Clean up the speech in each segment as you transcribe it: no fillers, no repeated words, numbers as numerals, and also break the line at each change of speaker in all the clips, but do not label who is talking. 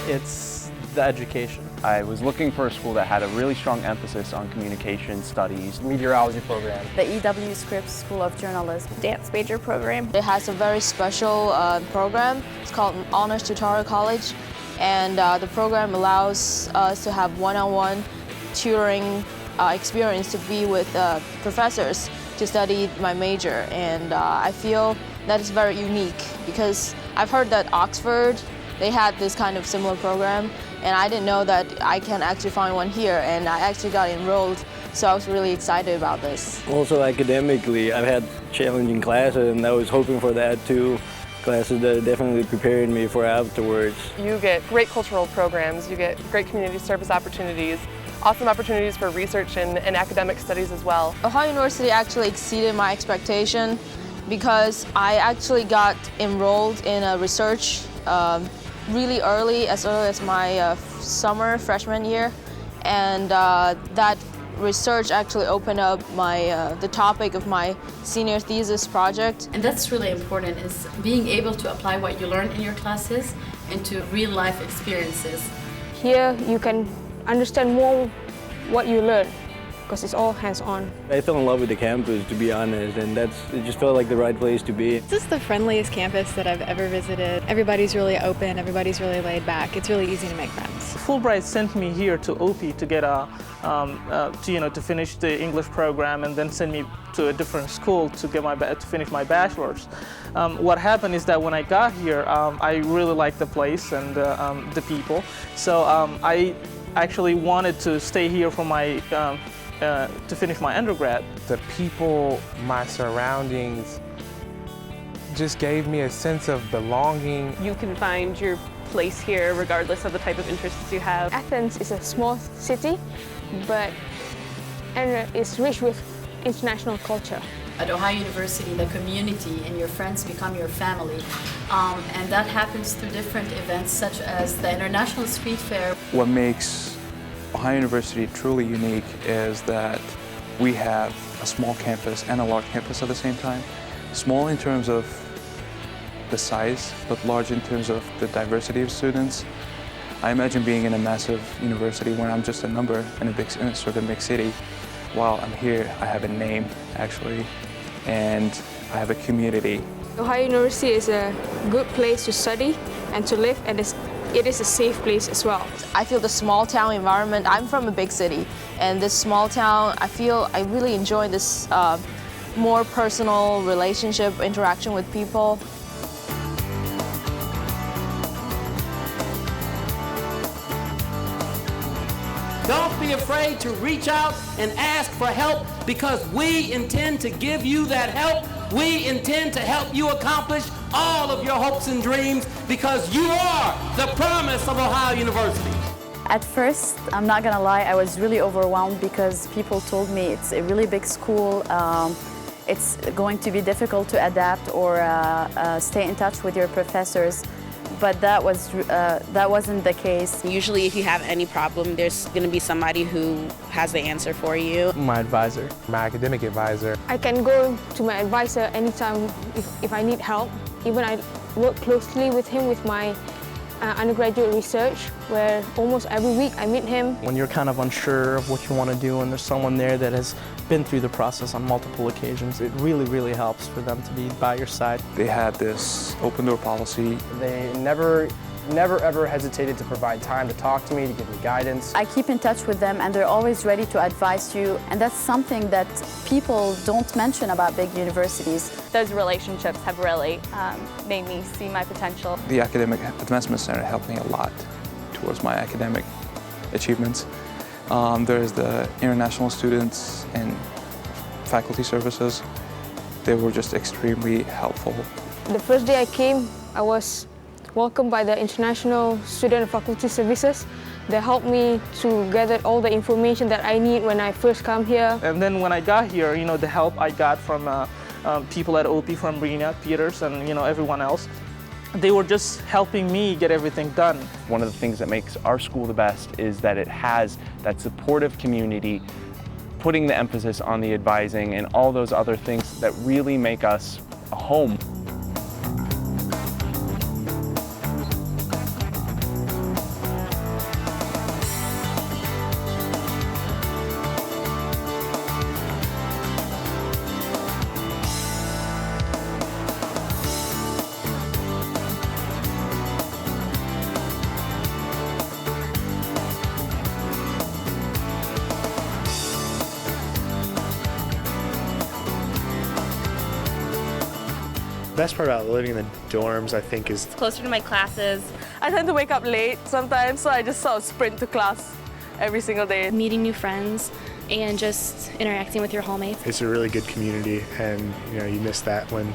It's the education.
I was looking for a school that had a really strong emphasis on communication studies.
Meteorology program.
The EW Scripps School of Journalism.
Dance major program.
It has a very special program. It's called Honors Tutorial College, and the program allows us to have one-on-one tutoring experience to be with professors to study my major, and I feel that is very unique because I've heard that Oxford, they had this kind of similar program, and I didn't know that I can actually find one here, and I actually got enrolled, so I was really excited about this.
Also academically, I've had challenging classes, and I was hoping for that too. Classes that definitely prepared me for afterwards.
You get great cultural programs, you get great community service opportunities, awesome opportunities for research and academic studies as well.
Ohio University actually exceeded my expectation because I actually got enrolled in a research really early as my freshman year, and that research actually opened up the topic of my senior thesis project.
And that's really important, is being able to apply what you learn in your classes into real life experiences.
Here you can understand more what you learn because it's all hands-on.
I fell in love with the campus, to be honest, and it just felt like the right place to be.
This is the friendliest campus that I've ever visited. Everybody's really open, everybody's really laid back. It's really easy to make friends.
Fulbright sent me here to OP to get to finish the English program, and then send me to a different school to get to finish my bachelor's. What happened is that when I got here, I really liked the place and the people. So I actually wanted to stay here for my to finish my undergrad.
The people, my surroundings, just gave me a sense of belonging.
You can find your place here regardless of the type of interests you have.
Athens is a small city, and it's rich with international culture.
At Ohio University, the community and your friends become your family, and that happens through different events such as the International Street Fair.
What makes Ohio University truly unique is that we have a small campus and a large campus at the same time. Small in terms of the size, but large in terms of the diversity of students. I imagine being in a massive university where I'm just a number in a sort of big city. While I'm here, I have a name, actually, and I have a community.
Ohio University is a good place to study and to live, and it is a safe place as well.
I feel the small town environment. I'm from a big city, and this small town, I feel I really enjoy this more personal relationship, interaction with people.
Don't be afraid to reach out and ask for help, because we intend to give you that help. We intend to help you accomplish all of your hopes and dreams, because you are the promise of Ohio University.
At first, I'm not gonna lie, I was really overwhelmed because people told me it's a really big school. It's going to be difficult to adapt or stay in touch with your professors. But that wasn't the case.
Usually if you have any problem, there's going to be somebody who has the answer for you.
My advisor.
My academic advisor.
I can go to my advisor anytime if I need help. Even I work closely with him with my undergraduate research, where almost every week I meet him.
When you're kind of unsure of what you want to do and there's someone there that has been through the process on multiple occasions, it really, really helps for them to be by your side.
They had this open door policy.
They never ever hesitated to provide time to talk to me, to give me guidance.
I keep in touch with them, and they're always ready to advise you, and that's something that people don't mention about big universities.
Those relationships have really made me see my potential.
The Academic Advancement Center helped me a lot towards my academic achievements. There's the international students and faculty services. They were just extremely helpful.
The first day I came, I was welcomed by the International Student and Faculty Services. They helped me to gather all the information that I need when I first come here.
And then when I got here, you know, the help I got from people at OP, from Rena, Peters, and, you know, everyone else, they were just helping me get everything done.
One of the things that makes our school the best is that it has that supportive community, putting the emphasis on the advising and all those other things that really make us a home.
The best part about living in the dorms, I think, is
closer to my classes.
I tend to wake up late sometimes, so I just sort of sprint to class every single day.
Meeting new friends and just interacting with your hallmates.
It's a really good community, and you miss that when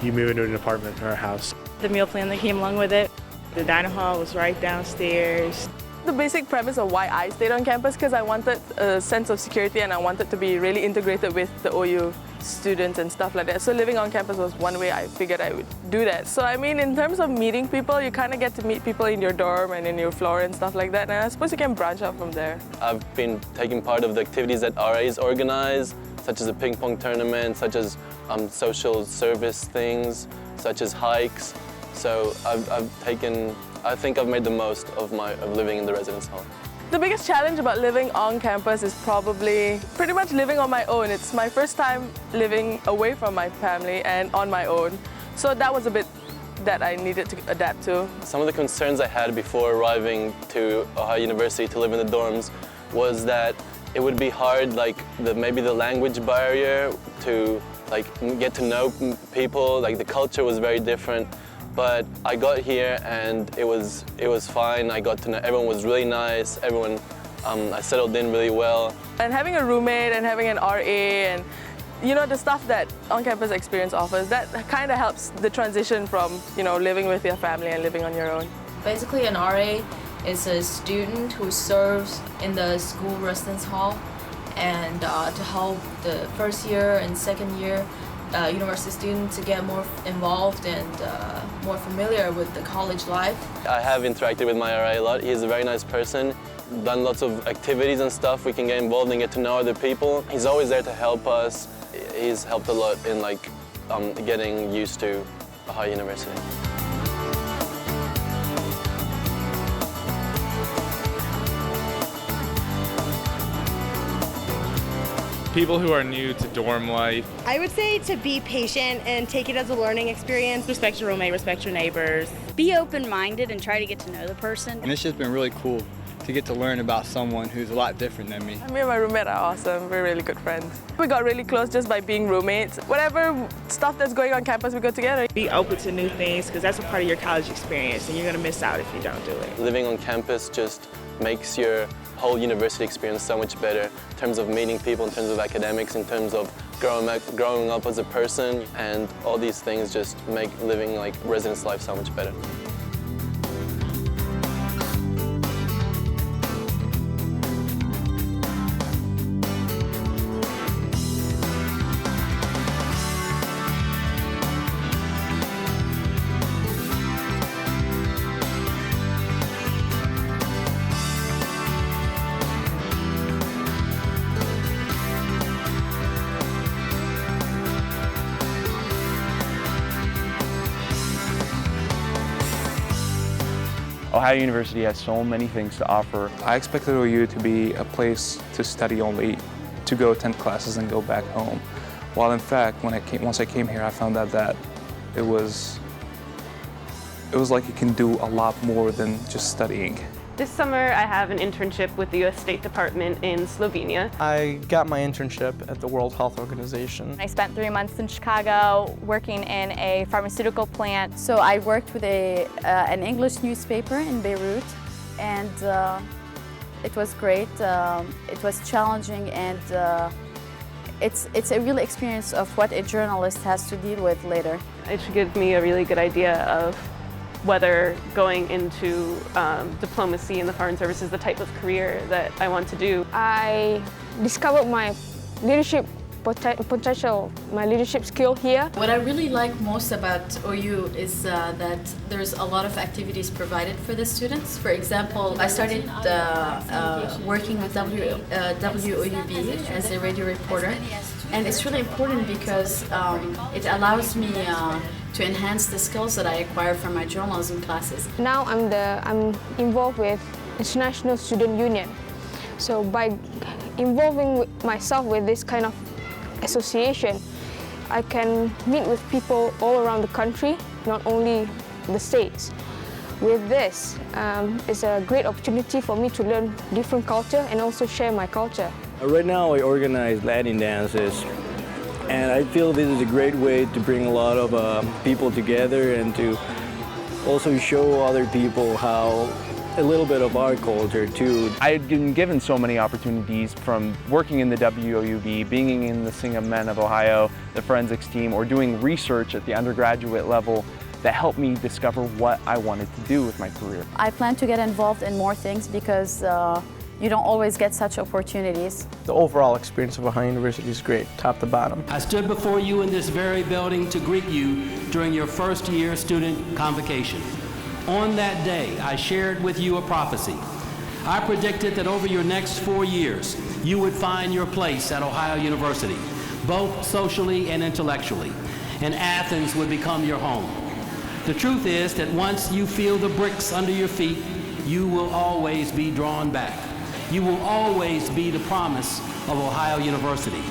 you move into an apartment or a house.
The meal plan that came along with it. The dining hall was right downstairs.
The basic premise of why I stayed on campus, because I wanted a sense of security and I wanted to be really integrated with the OU students and stuff like that. So living on campus was one way I figured I would do that. So I mean, in terms of meeting people, you kind of get to meet people in your dorm and in your floor and stuff like that. And I suppose you can branch out from there.
I've been taking part of the activities that RAs organize, such as a ping pong tournament, such as social service things, such as hikes. So I think I've made the most of living in the residence hall.
The biggest challenge about living on campus is probably pretty much living on my own. It's my first time living away from my family and on my own. So that was a bit that I needed to adapt to.
Some of the concerns I had before arriving to Ohio University to live in the dorms was that it would be hard, maybe the language barrier to get to know people. The culture was very different. But I got here and it was fine. I got to know everyone was really nice. Everyone, I settled in really well.
And having a roommate and having an RA and the stuff that on-campus experience offers, that kind of helps the transition from living with your family and living on your own.
Basically, an RA is a student who serves in the school residence hall, and to help the first year and second year university students to get more involved and more familiar with the college life.
I have interacted with my RA a lot. He's a very nice person. Done lots of activities and stuff. We can get involved and get to know other people. He's always there to help us. He's helped a lot in getting used to Ohio University.
People who are new to dorm life.
I would say to be patient and take it as a learning experience.
Respect your roommate, respect your neighbors.
Be open-minded and try to get to know the person.
And it's just been really cool to get to learn about someone who's a lot different than me.
Me and my roommate are awesome. We're really good friends. We got really close just by being roommates. Whatever stuff that's going on campus, we go together.
Be open to new things, because that's a part of your college experience, and you're going to miss out if you don't do it.
Living on campus just makes your whole university experience so much better in terms of meeting people, in terms of academics, in terms of growing up as a person, and all these things just make living residence life so much better.
Ohio University has so many things to offer.
I expected OU to be a place to study only, to go attend classes and go back home. While in fact, once I came here, I found out that it was like you can do a lot more than just studying.
This summer, I have an internship with the U.S. State Department in Slovenia.
I got my internship at the World Health Organization.
I spent 3 months in Chicago working in a pharmaceutical plant. So I worked with an English newspaper in Beirut. and it was great. It was challenging, and it's a real experience of what a journalist has to deal with later.
It should give me a really good idea of whether going into diplomacy in the Foreign Service is the type of career that I want to do.
I discovered my leadership potential, my leadership skill here.
What I really like most about OU is that there's a lot of activities provided for the students. For example, I started working with WOUB as a radio reporter, and it's really important because it allows me to enhance the skills that I acquire from my journalism classes.
Now I'm involved with International Student Union. So by involving myself with this kind of association, I can meet with people all around the country, not only the States. With this, it's a great opportunity for me to learn different culture and also share my culture.
Right now I organize Latin dances, and I feel this is a great way to bring a lot of people together and to also show other people how a little bit of our culture too.
I had been given so many opportunities from working in the WOUB, being in the Sing of Men of Ohio, the forensics team, or doing research at the undergraduate level that helped me discover what I wanted to do with my career.
I plan to get involved in more things because you don't always get such opportunities.
The overall experience of Ohio University is great, top to bottom.
I stood before you in this very building to greet you during your first year student convocation. On that day, I shared with you a prophecy. I predicted that over your next 4 years, you would find your place at Ohio University, both socially and intellectually, and Athens would become your home. The truth is that once you feel the bricks under your feet, you will always be drawn back. You will always be the promise of Ohio University.